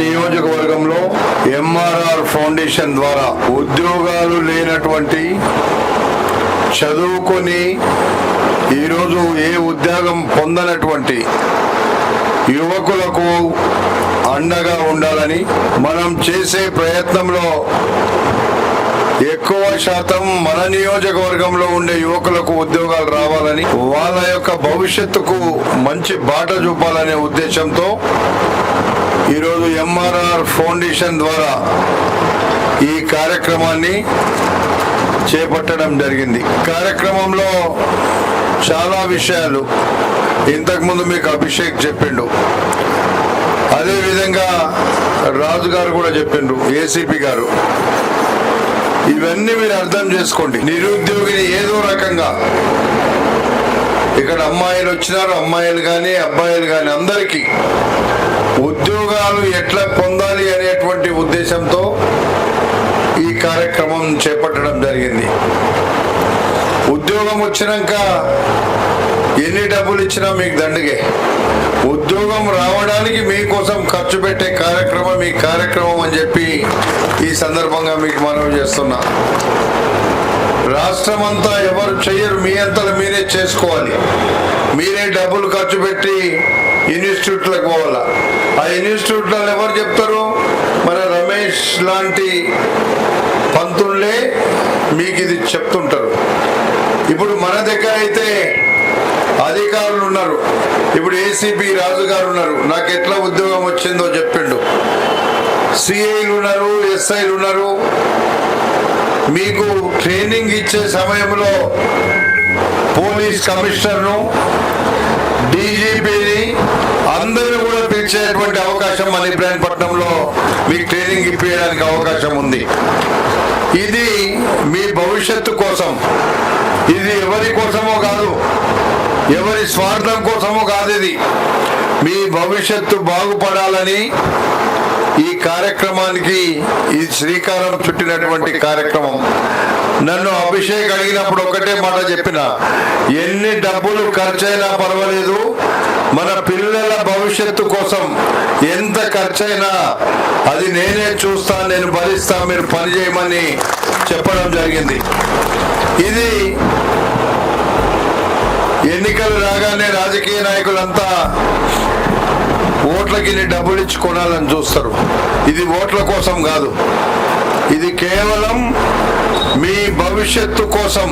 నియోజకవర్గంలో MRR foundation ద్వారా ఉద్యోగాలు లేనటువంటి, చదువుకొని ఈరోజు ఏ ఉద్యోగం పొందనటువంటి యువకులకు అండగా ఉండాలని మనం చేసే ప్రయత్నంలో ఎక్కువ శాతం మన నియోజకవర్గంలో ఉండే యువకులకు ఉద్యోగాలు రావాలని, వాళ్ళ యొక్క భవిష్యత్తుకు మంచి బాట చూపాలనే ఉద్దేశంతో ఈరోజు ఎంఆర్ఆర్ ఫౌండేషన్ ద్వారా ఈ కార్యక్రమాన్ని చేపట్టడం జరిగింది. కార్యక్రమంలో చాలా విషయాలు ఇంతకుముందు మీకు అభిషేక్ చెప్పిండు, అదేవిధంగా రాజు గారు కూడా చెప్పిండ్రు, ఏసీపీ గారు. ఇవన్నీ మీరు అర్థం చేసుకోండి. నిరుద్యోగిని ఏదో రకంగా ఇక్కడ అమ్మాయిలు వచ్చినారు, అమ్మాయిలు కానీ అబ్బాయిలు కానీ అందరికీ ఉద్యోగాలు ఎట్లా పొందాలి అనేటువంటి ఉద్దేశంతో ఈ కార్యక్రమం చేపట్టడం జరిగింది. ఉద్యోగం వచ్చినాక ఎన్ని డబ్బులు ఇచ్చినా మీకు దండగే. ఉద్యోగం రావడానికి మీకోసం ఖర్చు పెట్టే కార్యక్రమం ఈ కార్యక్రమం అని చెప్పి ఈ సందర్భంగా మీకు మనవి చేస్తున్నా. రాష్ట్రం అంతా ఎవరు చెయ్యరు, మీ అంతలో మీరే చేసుకోవాలి. మీరే డబ్బులు ఖర్చు పెట్టి ఇన్స్టిట్యూట్లకు పోవాలా. ఆ ఇన్స్టిట్యూట్లలో ఎవరు చెప్తారు? మన రమేష్ లాంటి పంతులే మీకు ఇది చెప్తుంటారు. ఇప్పుడు మన దగ్గర అయితే అధికారులు ఉన్నారు. ఇప్పుడు ఏసీపీ రాజు గారు ఉన్నారు, నాకు ఎట్లా ఉద్యోగం వచ్చిందో చెప్పిండు. సిఐలు ఉన్నారు, ఎస్ఐలు ఉన్నారు. మీకు ట్రైనింగ్ ఇచ్చే సమయంలో పోలీస్ కమిషనర్ను, డీజీపీని అందరూ కూడా పిలిచేటువంటి అవకాశం మన ఇబ్రాహీంపట్నంలో మీకు ట్రైనింగ్ ఇప్పించడానికి అవకాశం ఉంది. ఇది మీ భవిష్యత్తు కోసం, ఇది ఎవరి కోసమో కాదు, ఎవరి స్వార్థం కోసమో కాదు. ఇది మీ భవిష్యత్తు బాగుపడాలని ఈ కార్యక్రమానికి ఈ శ్రీకారం చుట్టినటువంటి కార్యక్రమం. నన్ను అభిషేక్ అడిగినప్పుడు ఒకటే మాట చెప్పిన, ఎన్ని డబ్బులు ఖర్చైనా పర్వాలేదు, మన పిల్లల భవిష్యత్తు కోసం ఎంత ఖర్చైనా అది నేనే చూస్తా, నేను భరిస్తా, మీరు పని చేయమని చెప్పడం జరిగింది. ఇది ఎన్నికలు రాగానే రాజకీయ నాయకులంతా ఓట్లకి డబ్బులు ఇచ్చి కొనాలని చూస్తారు. ఇది ఓట్ల కోసం కాదు, ఇది కేవలం మీ భవిష్యత్తు కోసం.